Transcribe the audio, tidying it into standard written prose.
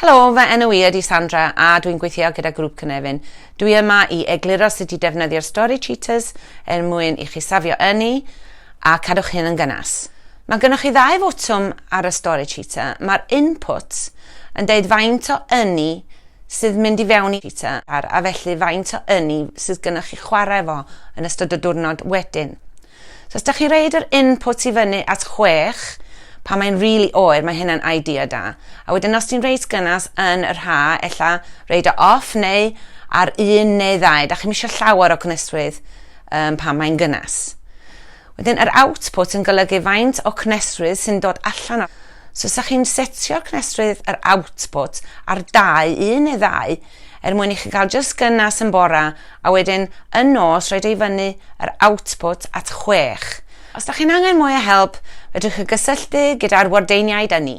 Helo, fy enw I ydi Sandra a dwi'n gweithio gyda grŵp Cynefin. Dwi yma i egluro sut i defnyddio'r Story Cheaters mwyn i chi safio ynni a cadw'ch hyn yn gynas. Mae gennych chi ddau fotwm ar y Story Cheater. Mae'r input yn deud faint o ynni sydd mynd i fewn i cheater a felly faint o ynni sydd gennych chi chwarae efo yn ystod y diwrnod wedyn. So os da chi reid yr input i fyny at 6, pan mae'n really oer, mae hynna'n idea da. A wedyn os ti'n reid gynas yn yr ha, ella reid o off neu ar 1 neu 2. Da chi'n misio llawer o cneswydd pan mae'n gynas. Wedyn yr output yn golygu faint o cneswydd sy'n dod allan o. So os chi'n setio'r cneswydd yr output ar 2, 1 neu 2, mwyn i chi gael just gynas yn bora, a wedyn yn nos roed ei fyny yr output at 6. Os da chi'n angen mwy o help, fedrwch chi gysylltu gyda'r wardeiniaid ynni.